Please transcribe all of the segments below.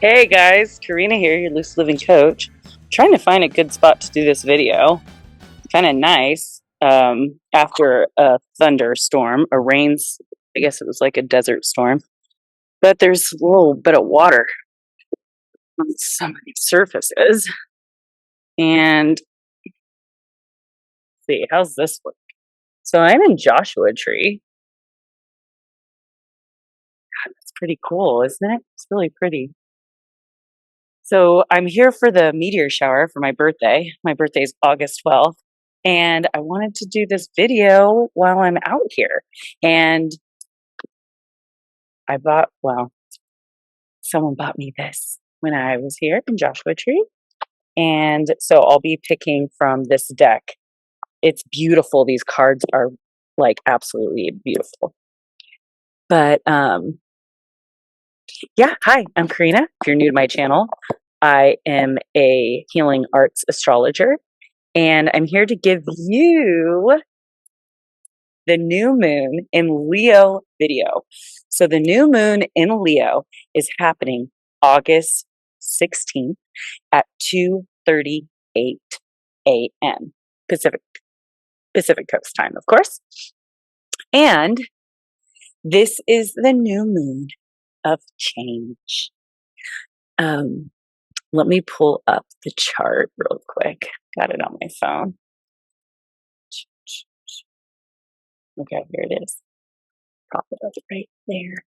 Hey guys, Karina here, your Lucid Living coach. Trying to find a good spot to do this video. Kind of nice after a thunderstorm, I guess it was like a desert storm, but there's a little bit of water on some of these surfaces. And let's see, how's this work? So I'm in Joshua Tree. God, that's pretty cool, isn't it? It's really pretty. So I'm here for the meteor shower for my birthday. My birthday is August 12th. And I wanted to do this video while I'm out here. And someone bought me this when I was here in Joshua Tree. And so I'll be picking from this deck. It's beautiful. These cards are like absolutely beautiful. But yeah, hi, I'm Karina. If you're new to my channel, I am a healing arts astrologer. And I'm here to give you the new moon in Leo video. So the new moon in Leo is happening August 16th at 2:38 a.m. Pacific Coast time, of course. And this is the new moon of change. Let me pull up the chart real quick. Got it on my phone. Okay, here it is. Pop it up right there.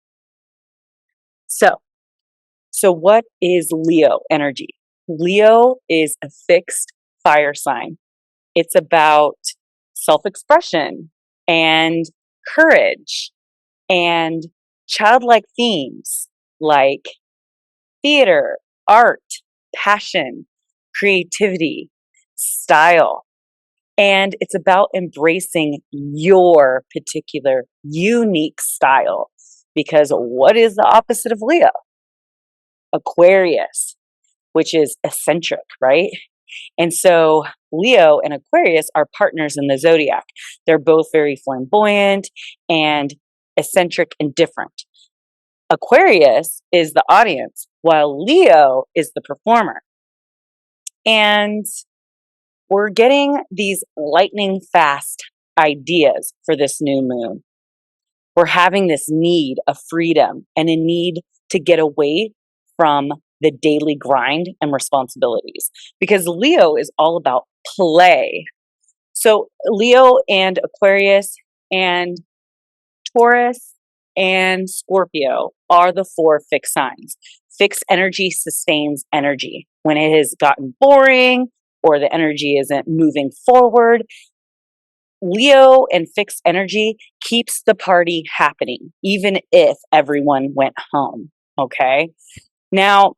So what is Leo energy? Leo is a fixed fire sign. It's about self-expression and courage and childlike themes like theater, art, passion, creativity, style. And it's about embracing your particular unique style. Because what is the opposite of Leo? Aquarius, which is eccentric, right? And so Leo and Aquarius are partners in the zodiac. They're both very flamboyant and eccentric and different. Aquarius is the audience, while Leo is the performer. And we're getting these lightning fast ideas for this new moon. We're having this need of freedom and a need to get away from the daily grind and responsibilities, because Leo is all about play. So Leo and Aquarius and Taurus and Scorpio are the four fixed signs. Fixed energy sustains energy. When it has gotten boring or the energy isn't moving forward, Leo and fixed energy keeps the party happening, even if everyone went home. Okay. Now,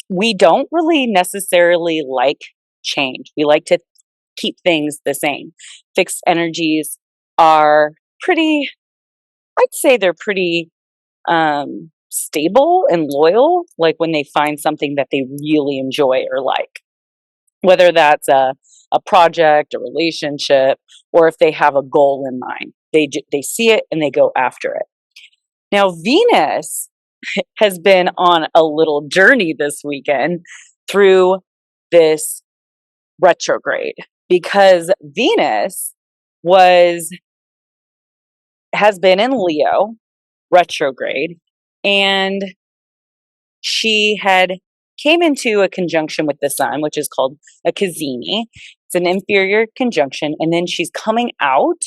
we don't really necessarily like change. We like to keep things the same. Fixed energies are pretty, I'd say they're pretty stable and loyal, like when they find something that they really enjoy or like, whether that's a project, a relationship, or if they have a goal in mind. They see it and they go after it. Now, Venus has been on a little journey this weekend through this retrograde, because Venus has been in Leo retrograde, and she had came into a conjunction with the sun, which is called a GEMINI. It's an inferior conjunction, and then she's coming out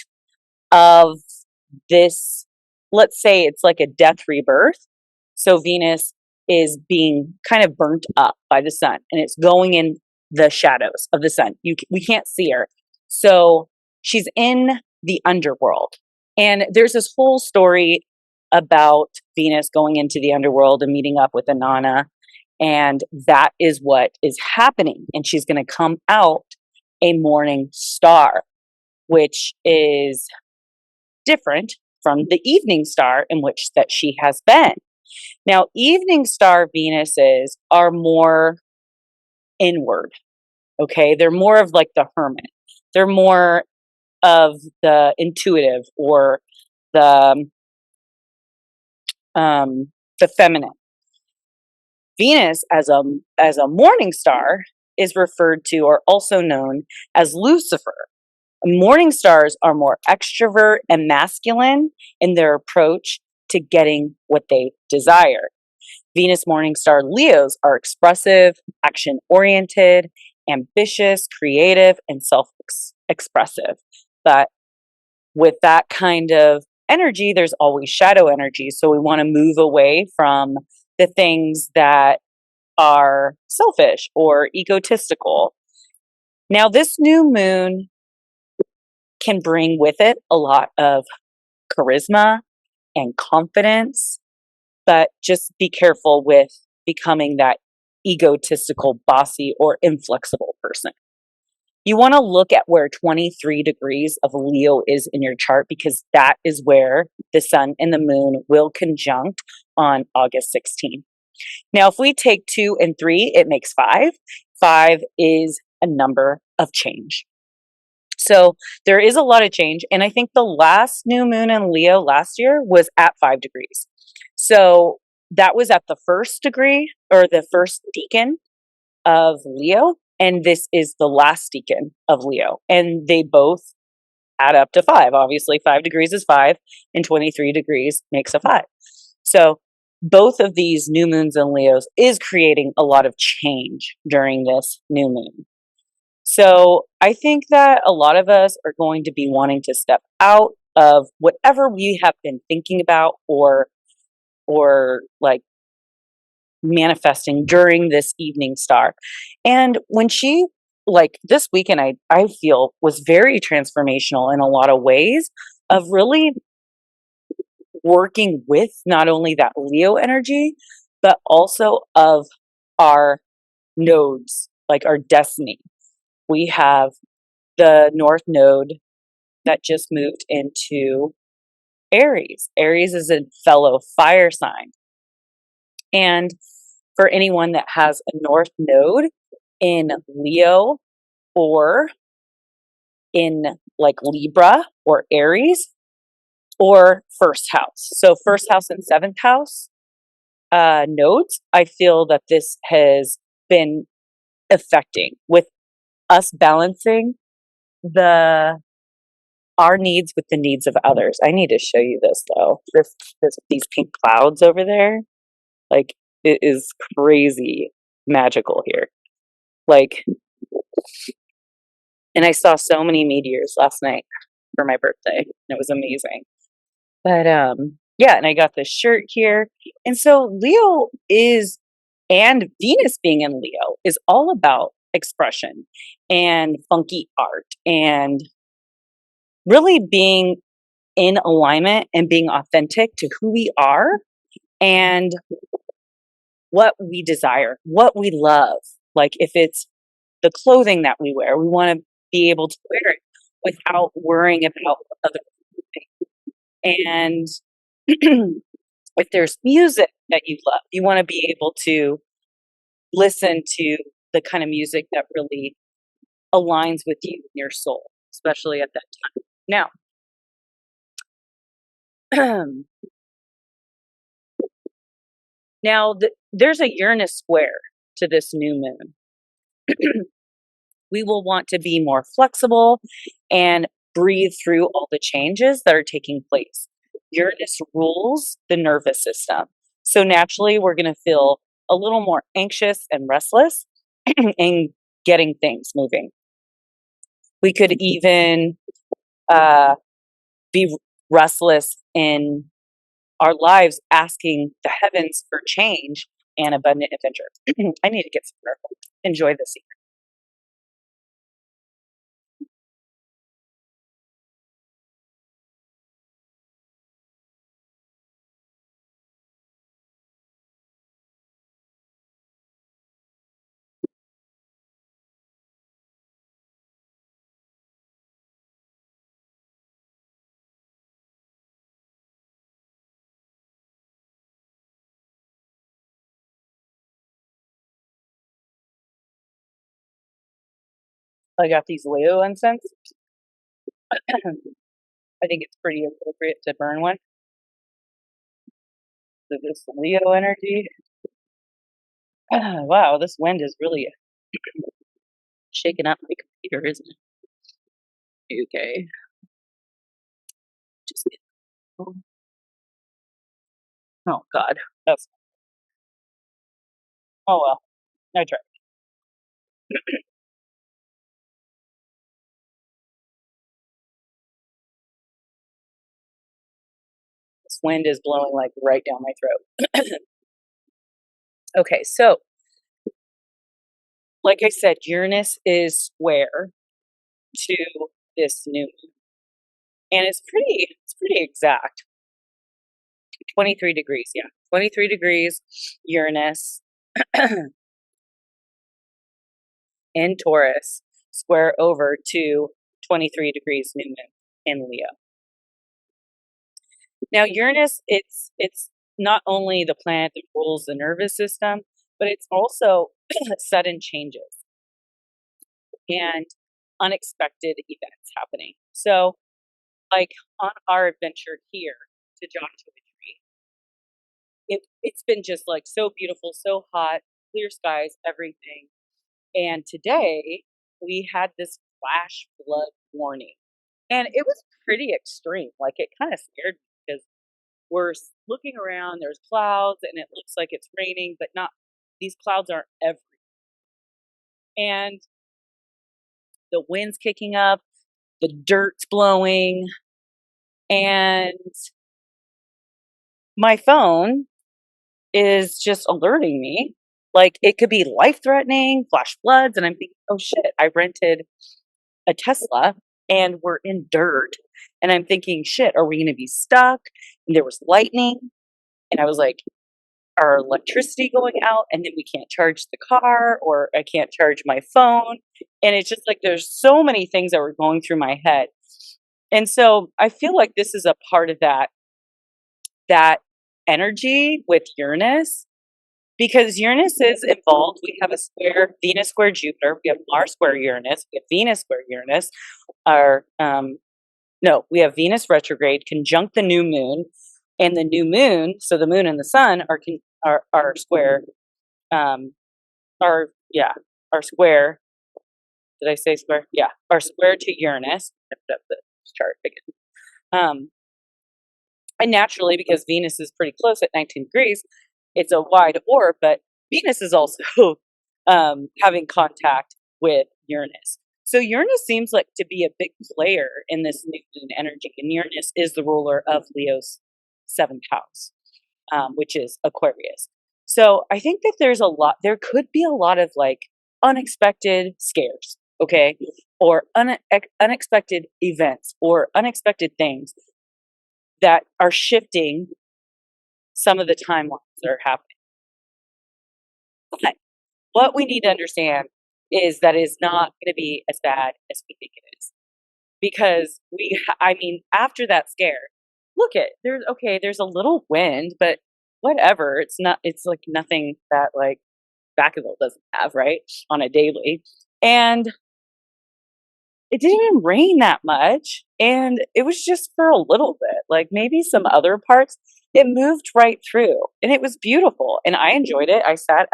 of this, let's say it's like a death rebirth. So Venus is being kind of burnt up by the sun, and it's going in the shadows of the sun. We can't see her. So she's in the underworld. And there's this whole story about Venus going into the underworld and meeting up with Inanna. And that is what is happening. And she's going to come out a morning star, which is different from the evening star in which that she has been. Now, evening star Venuses are more inward, okay? They're more of like the hermit. They're more of the intuitive or the feminine. Venus as a morning star is referred to or also known as Lucifer. Morning stars are more extrovert and masculine in their approach to getting what they desire. Venus morning star Leos are expressive, action oriented, ambitious, creative, and self expressive. But with that kind of energy, there's always shadow energy. So we want to move away from the things that are selfish or egotistical. Now, this new moon can bring with it a lot of charisma and confidence, but just be careful with becoming that egotistical, bossy, or inflexible person. You want to look at where 23 degrees of Leo is in your chart, because that is where the sun and the moon will conjunct on August 16th. Now, if we take 2 and 3, it makes 5. 5 is a number of change. So there is a lot of change. And I think the last new moon in Leo last year was at 5 degrees. So that was at the first degree, or the first decan of Leo. And this is the last decan of Leo. And they both add up to 5. Obviously, 5 degrees is 5, and 23 degrees makes a 5. So both of these new moons in Leos is creating a lot of change during this new moon. So I think that a lot of us are going to be wanting to step out of whatever we have been thinking about or like manifesting during this evening star. And when she, like this weekend, I feel was very transformational in a lot of ways, of really working with not only that Leo energy, but also of our nodes, like our destiny. We have the North Node that just moved into Aries. Aries is a fellow fire sign. And for anyone that has a North Node in Leo or in like Libra or Aries or first house. So first house and seventh house nodes, I feel that this has been affecting with us balancing our needs with the needs of others. I need to show you this though. These pink clouds over there, like it is crazy magical here. Like, and I saw so many meteors last night for my birthday. And it was amazing. But yeah, and I got this shirt here. And so Leo is, and Venus being in Leo is all about expression and funky art and really being in alignment and being authentic to who we are and what we desire, what we love. Like if it's the clothing that we wear, we want to be able to wear it without worrying about other people. And if there's music that you love, you want to be able to listen to the kind of music that really aligns with you and your soul, especially at that time. Now, there's a Uranus square to this new moon. We will want to be more flexible and breathe through all the changes that are taking place. Uranus rules the nervous system. So naturally, we're going to feel a little more anxious and restless in getting things moving. We could even be restless in our lives, asking the heavens for change and abundant adventure. I need to get some purple. Enjoy the scene. I got these Leo incense. I think it's pretty appropriate to burn one. So this Leo energy. Wow, this wind is really shaking up my computer, isn't it? Okay. Just oh God. That's oh well. I tried. This wind is blowing like right down my throat. Okay, so like I said, Uranus is square to this new moon. And it's pretty exact. 23 degrees, yeah. 23 degrees Uranus in Taurus, square over to 23 degrees new moon in Leo. Now Uranus, it's not only the planet that rules the nervous system, but it's also sudden changes and unexpected events happening. So, like on our adventure here to Joshua Tree, it's been just like so beautiful, so hot, clear skies, everything. And today we had this flash flood warning. And it was pretty extreme. Like it kind of scared me because looking around, there's clouds and it looks like it's raining, but not, these clouds aren't everywhere. And the wind's kicking up, the dirt's blowing, and my phone is just alerting me. Like it could be life threatening, flash floods. And I'm thinking, oh shit, I rented a Tesla and we're in dirt. And I'm thinking, shit, are we going to be stuck? And there was lightning. And I was like, our electricity going out and then we can't charge the car or I can't charge my phone. And it's just like there's so many things that were going through my head. And so I feel like this is a part of that energy with Uranus because Uranus is involved. We have a square Venus square Jupiter, we have Mars square Uranus, we have Venus square Uranus, our no, we have Venus retrograde conjunct the new moon, and the new moon, so the moon and the sun are square, are yeah, are square. Did I say square? Yeah, are square to Uranus. I put up the chart again. And naturally, because Venus is pretty close at 19 degrees, it's a wide orb, but Venus is also having contact with Uranus. So Uranus seems like to be a big player in this new moon energy, and Uranus is the ruler of Leo's seventh house, which is Aquarius. So I think that there could be a lot of like unexpected scares, okay, or unexpected events or unexpected things that are shifting some of the timelines that are happening. But what we need to understand is that it's not going to be as bad as we think it is. Because I mean, after that scare, look at, there's a little wind, but whatever. It's like nothing that like Vacaville doesn't have, right? On a daily. And it didn't even rain that much. And it was just for a little bit, like maybe some other parts. It moved right through and it was beautiful. And I enjoyed it. I sat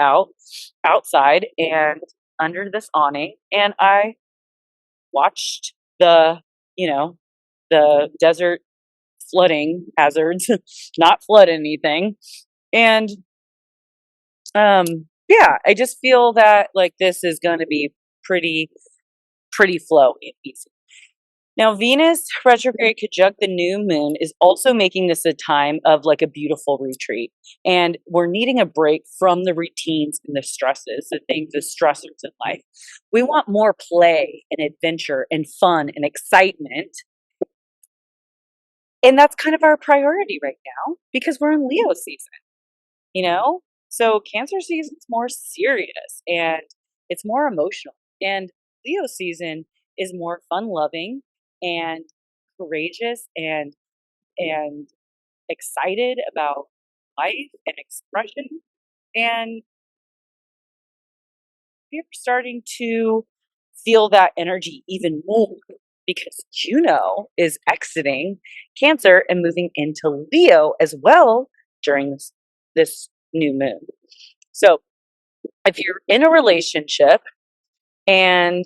outside and under this awning and I watched the desert flooding hazards, not flood anything. And yeah, I just feel that like this is going to be pretty flowy and easy. Now, Venus retrograde conjunct the new moon is also making this a time of like a beautiful retreat. And we're needing a break from the routines and the stresses, the stressors in life. We want more play and adventure and fun and excitement. And that's kind of our priority right now because we're in Leo season. So Cancer season's more serious and it's more emotional. And Leo season is more fun loving and courageous and excited about life and expression. And we're starting to feel that energy even more because Juno is exiting Cancer and moving into Leo as well during this new moon. So if you're in a relationship and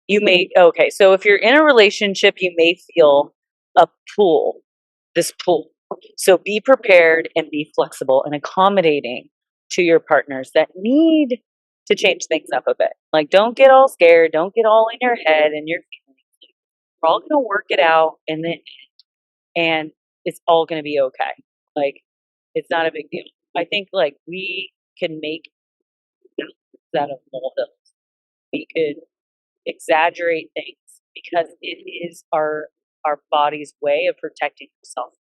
you may, okay, so if you're in a relationship, you may feel a pull, this pull. So be prepared and be flexible and accommodating to your partners that need to change things up a bit. Like, don't get all scared, don't get all in your head and your feelings. We're all going to work it out in the end, and it's all going to be okay. Like, it's not a big deal. I think like we can make out of molehills. We could exaggerate things because it is our body's way of protecting itself.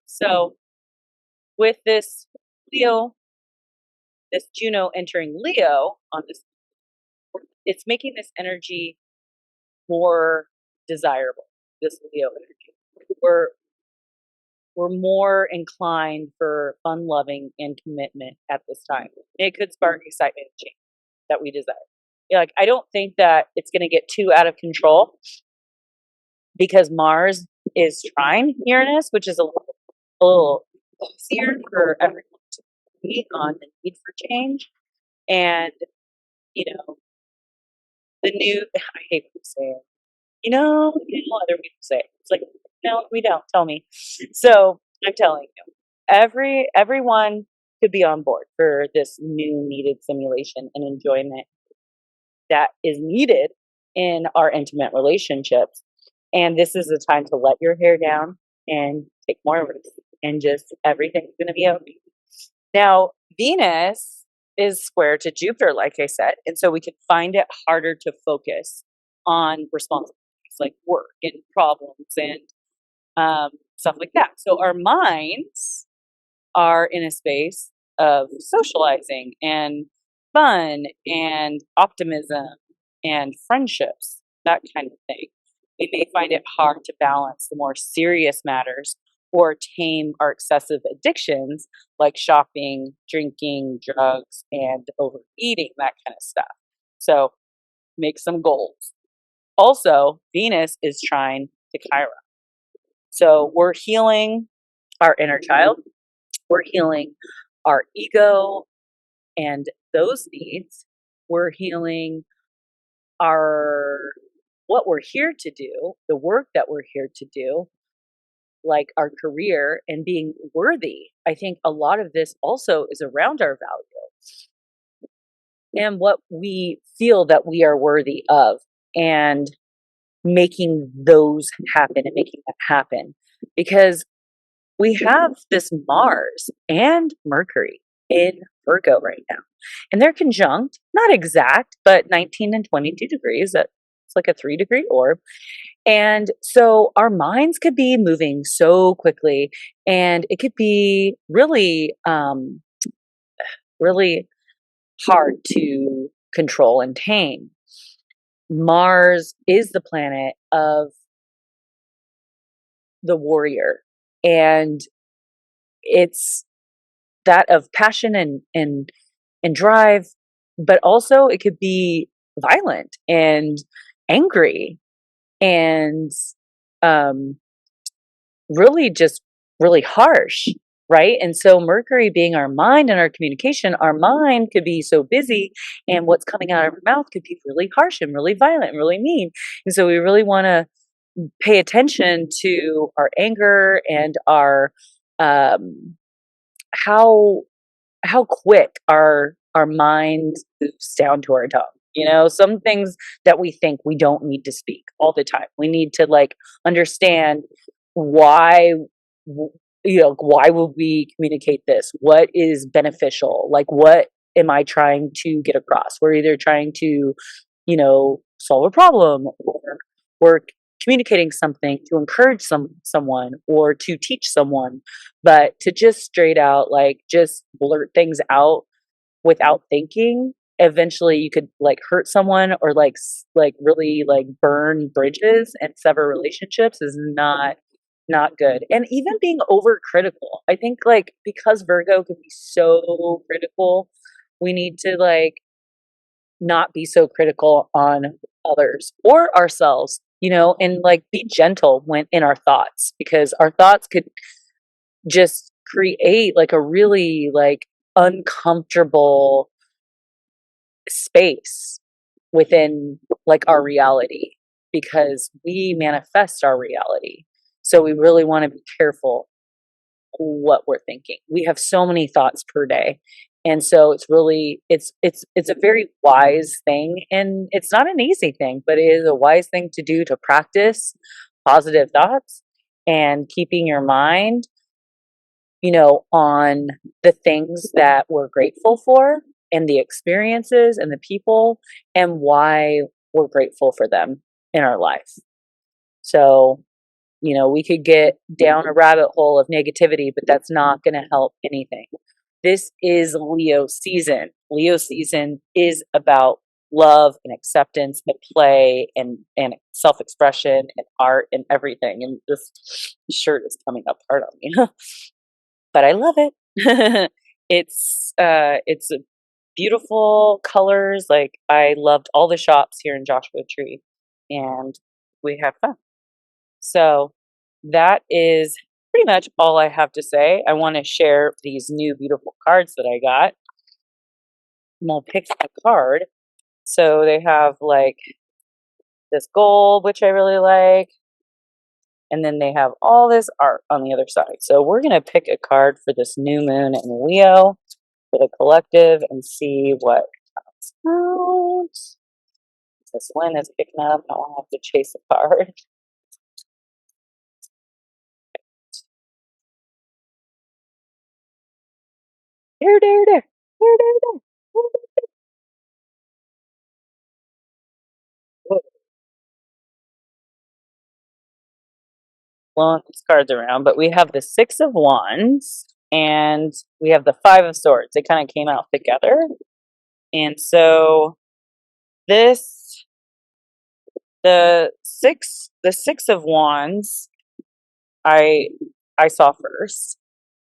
So with this Leo, this Juno entering Leo on this, it's making this energy more desirable. This Leo energy, we're more inclined for fun loving and commitment at this time. It could spark excitement and change that we desire. Like, I don't think that it's going to get too out of control because Mars is trine Uranus, which is a little easier for everyone to meet on the need for change. And, you know, the new, I hate to say it, other people say it. It's like, no, we don't, tell me. So I'm telling you, everyone could be on board for this new needed simulation and enjoyment that is needed in our intimate relationships. And this is the time to let your hair down and take more risks, and just everything's going to be okay. Now, Venus is square to Jupiter, like I said, and so we can find it harder to focus on responsibilities like work and problems and stuff like that. So our minds are in a space of socializing and fun and optimism and friendships, that kind of thing. We may find it hard to balance the more serious matters or tame our excessive addictions like shopping, drinking, drugs, and overeating, that kind of stuff. So make some goals. Also, Venus is trine to Chiron. So we're healing our inner child. We're healing our ego and those needs. We're healing what we're here to do, the work that we're here to do, like our career and being worthy. I think a lot of this also is around our value and what we feel that we are worthy of, and making those happen and making that happen, because we have this Mars and Mercury in Virgo right now, and they're conjunct, not exact, but 19 and 22 degrees. That's like a 3-degree orb. And so our minds could be moving so quickly, and it could be really, really hard to control and tame. Mars is the planet of the warrior, and it's that of passion and drive, but also it could be violent and angry and really just really harsh, right? And so Mercury being our mind and our communication, our mind could be so busy, and what's coming out of our mouth could be really harsh and really violent and really mean. And so we really want to pay attention to our anger and our how quick our mind moves down to our tongue. Some things that we think we don't need to speak all the time. We need to understand why would we communicate this? What is beneficial? What am I trying to get across? We're either trying to, solve a problem, or we're communicating something to encourage someone or to teach someone, but to just straight out just blurt things out without thinking, eventually you could hurt someone or really burn bridges and sever relationships is not good. And even being overcritical, I think because Virgo can be so critical, we need to not be so critical on others or ourselves, and be gentle when in our thoughts, because our thoughts could just create like a really like uncomfortable space within like our reality, because we manifest our reality. So we really want to be careful what we're thinking. We have so many thoughts per day. And so it's really it's a very wise thing, and it's not an easy thing, but it is a wise thing to do, to practice positive thoughts and keeping your mind, you know, on the things that we're grateful for and the experiences and the people and why we're grateful for them in our life. So, you know, we could get down a rabbit hole of negativity, but that's not going to help anything. This is Leo season. Leo season is about love and acceptance and play and self-expression and art and everything. And this shirt is coming up hard on me, but I love it. It's a beautiful colors. Like, I loved all the shops here in Joshua Tree, and we had fun. So that is pretty much all I have to say. I want to share these new beautiful cards that I got. I'm gonna pick a card. So they have like this gold, which I really like, and then they have all this art on the other side. So we're gonna pick a card for this new moon in Leo for the collective and see what comes out. This one is picking up. I don't have to chase a card. There. Blowing these cards around, but we have the Six of Wands and we have the Five of Swords. They kind of came out together. And so this the six of Wands I saw first.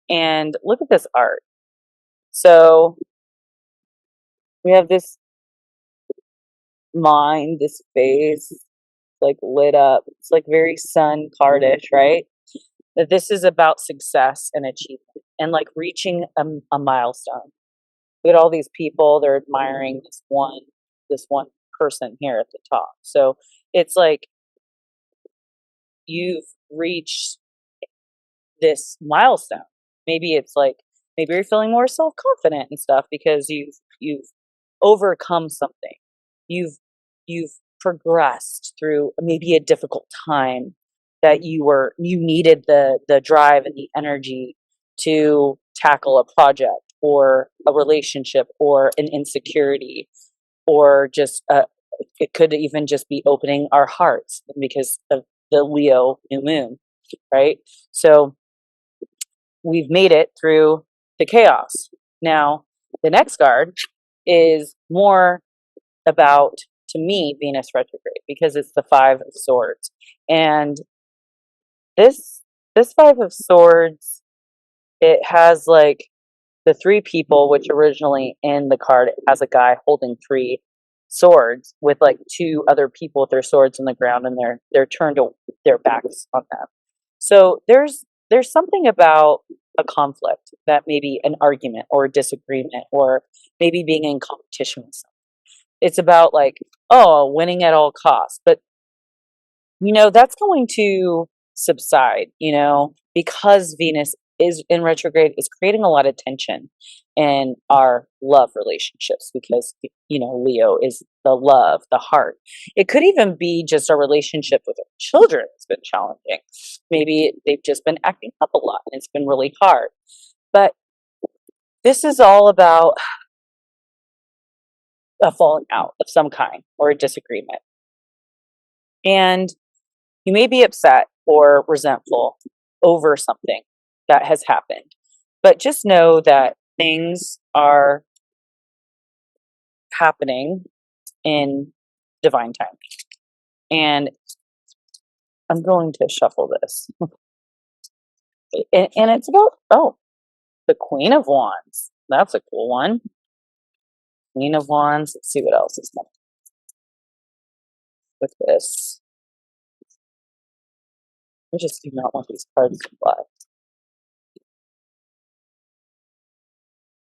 And look at this art. So we have this mind, this face like lit up. It's like very sun cardish, right? That this is about success and achievement and like reaching a milestone. Look at all these people, they're admiring this one person here at the top. So it's like you've reached this milestone. Maybe it's like, maybe you're feeling more self-confident and stuff because you've overcome something. You've progressed through maybe a difficult time that you needed the drive and the energy to tackle a project or a relationship or an insecurity, or just it could even just be opening our hearts because of the Leo new moon, right? So we've made it through the chaos. Now, the next card is more about, to me, Venus retrograde, because it's the Five of Swords. And this Five of Swords, it has like the three people, which originally in the card it has a guy holding three swords with like two other people with their swords in the ground, and they're turned their backs on them. So there's something about a conflict, that maybe an argument or a disagreement or maybe being in competition with someone. It's about like, oh, winning at all costs. But you know, that's going to subside, you know, because Venus is in retrograde, is creating a lot of tension in our love relationships, because, you know, Leo is the love, the heart. It could even be just a relationship with our children has been challenging. Maybe they've just been acting up a lot and it's been really hard. But this is all about a falling out of some kind or a disagreement. And you may be upset or resentful over something that has happened, but just know that things are happening in divine time. And I'm going to shuffle this. And it's about, oh, the Queen of Wands. That's a cool one. Queen of Wands. Let's see what else is coming with this. I just do not want these cards to fly.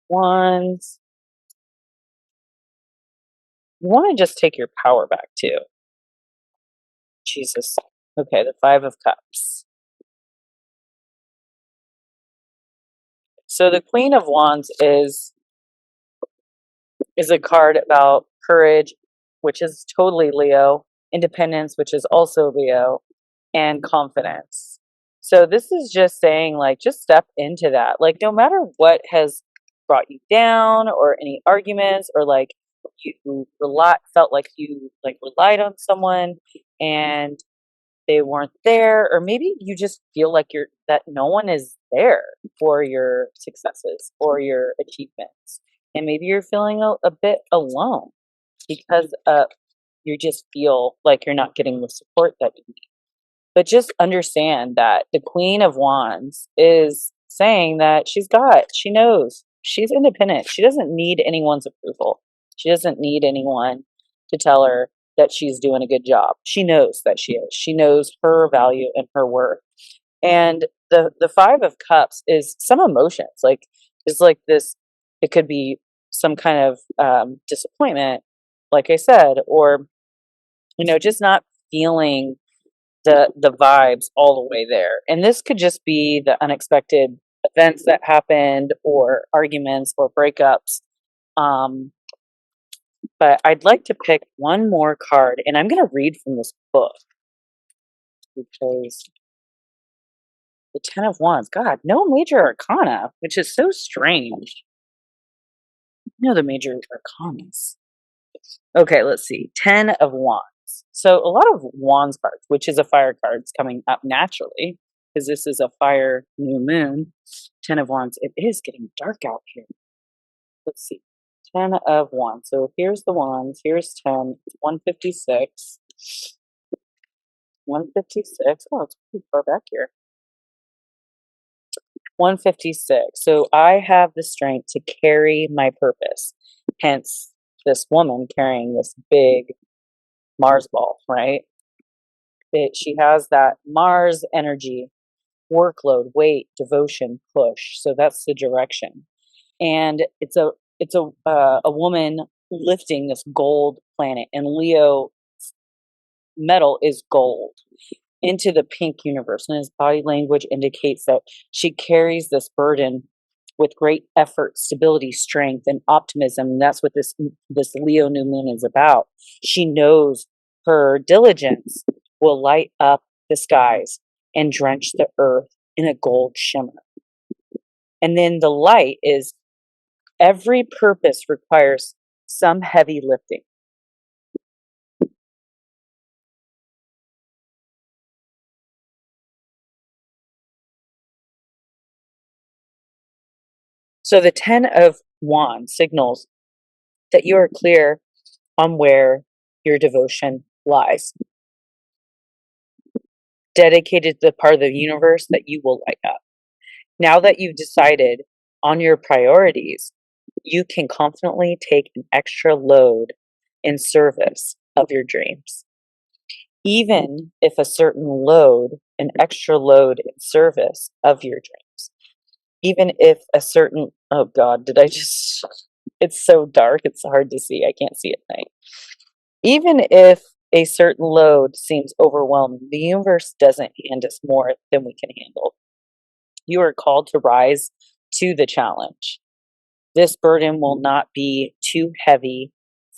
Wands. You want to just take your power back too. Jesus. Okay, the Five of Cups. So the Queen of Wands is a card about courage, which is totally Leo, independence, which is also Leo, and confidence. So this is just saying, like, just step into that. Like, no matter what has brought you down or any arguments, or like you felt like you like relied on someone and they weren't there, or maybe you just feel like that no one is there for your successes or your achievements, and maybe you're feeling a bit alone because you just feel like you're not getting the support that you need. But just understand that the Queen of Wands is saying that she knows, she's independent. She doesn't need anyone's approval. She doesn't need anyone to tell her that she's doing a good job. She knows that she is. She knows her value and her worth. And the Five of Cups is some emotions. Like, it's like this, it could be some kind of disappointment, like I said, or, just not feeling the vibes all the way there. And this could just be the unexpected events that happened, or arguments or breakups. But I'd like to pick one more card, and I'm going to read from this book, because the Ten of Wands, God, no major arcana, which is so strange. The major arcanas. Okay, let's see. 10 of Wands. So a lot of Wands cards, which is a fire card, is coming up naturally because this is a fire new moon. 10 of Wands. It is getting dark out here. Let's see. 10 of Wands. So here's the Wands. Here's 10. It's 156. 156. Oh, it's pretty far back here. 156. So I have the strength to carry my purpose. Hence, this woman carrying this big Mars ball, right? She has that Mars energy, workload, weight, devotion, push. So that's the direction. And it's a woman lifting this gold planet, and Leo metal is gold, into the pink universe. And his body language indicates that she carries this burden with great effort, stability, strength, and optimism. And that's what this Leo new moon is about. She knows her diligence will light up the skies and drench the earth in a gold shimmer. And then the light is, every purpose requires some heavy lifting. So the 10 of Wands signals that you are clear on where your devotion lies. Dedicated to the part of the universe that you will light up. Now that you've decided on your priorities, you can confidently take an extra load in service of your dreams. Even if an extra load in service of your dreams. Even if oh God, it's so dark, it's hard to see. I can't see a thing. Even if a certain load seems overwhelming, the universe doesn't hand us more than we can handle. You are called to rise to the challenge. This burden will not be too heavy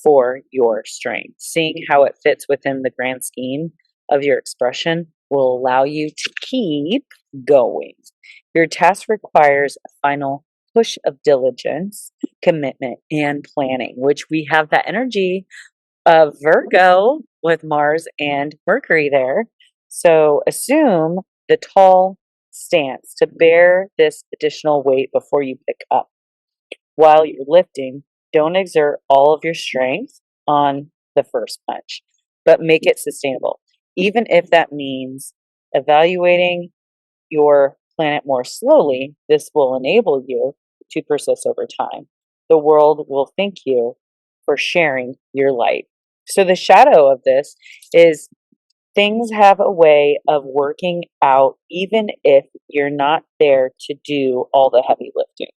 for your strength. Seeing how it fits within the grand scheme of your expression will allow you to keep going. Your task requires a final push of diligence, commitment, and planning, which we have that energy of Virgo with Mars and Mercury there. So assume the tall stance to bear this additional weight before you pick up. While you're lifting, don't exert all of your strength on the first punch, but make it sustainable. Even if that means evaluating your planet more slowly, this will enable you to persist over time. The world will thank you for sharing your light. So the shadow of this is things have a way of working out even if you're not there to do all the heavy lifting.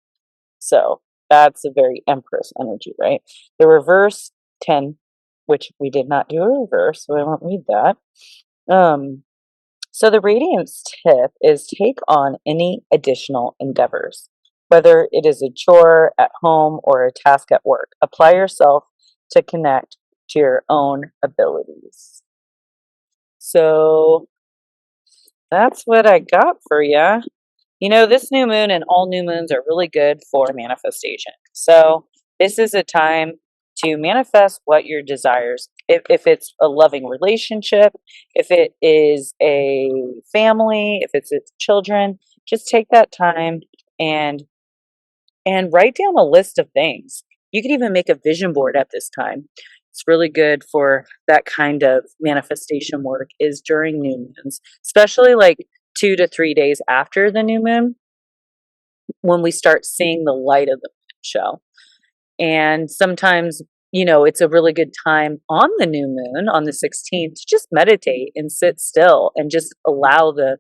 So That's a very Empress energy, right? The reverse 10, which we did not do a reverse, so I won't read that. So the radiance tip is take on any additional endeavors, whether it is a chore at home or a task at work. Apply yourself to connect to your own abilities. So that's what I got for you. You know, this new moon and all new moons are really good for manifestation. So this is a time to manifest what your desires. If it's a loving relationship, if it is a family, if it's children, just take that time and write down a list of things. You can even make a vision board at this time. It's really good for that kind of manifestation work is during new moons, especially like 2 to 3 days after the new moon, when we start seeing the light of the moon show. And sometimes, you know, it's a really good time on the new moon on the 16th to just meditate and sit still and just allow the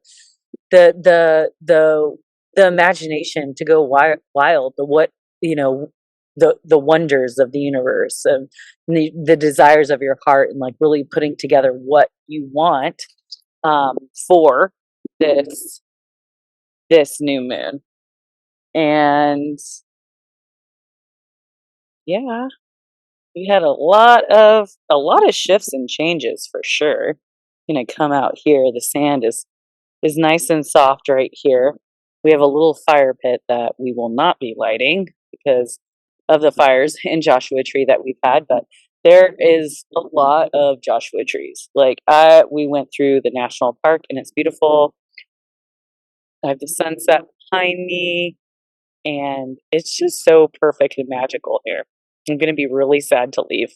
imagination to go wild, the wonders of the universe, and the desires of your heart, and like really putting together what you want for this new moon. And yeah, we had a lot of shifts and changes for sure. Gonna come out here. The sand is nice and soft right here. We have a little fire pit that we will not be lighting because of the fires in Joshua Tree that we've had, but there is a lot of Joshua trees. Like we went through the national park and it's beautiful. I have the sunset behind me and it's just so perfect and magical here. I'm going to be really sad to leave.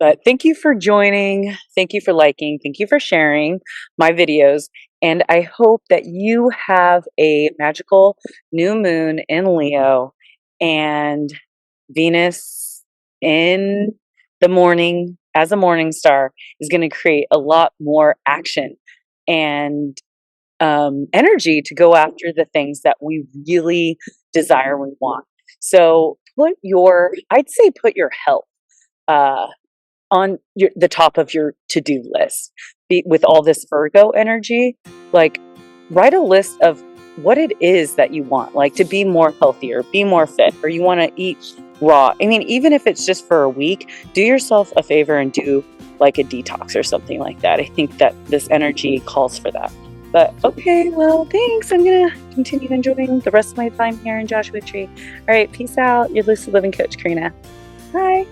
But thank you for joining. Thank you for liking. Thank you for sharing my videos. And I hope that you have a magical new moon in Leo and Venus in the morning as a morning star is going to create a lot more action and energy to go after the things that we really desire and want. So I'd say put your health on the top of your to-do list. With all this Virgo energy, like write a list of what it is that you want, like to be more healthier, be more fit, or you want to eat raw. I mean, even if it's just for a week, do yourself a favor and do like a detox or something like that. I think that this energy calls for that. But okay, well, thanks. I'm going to continue enjoying the rest of my time here in Joshua Tree. All right, peace out. Your Lucid Living Coach, Karina. Bye.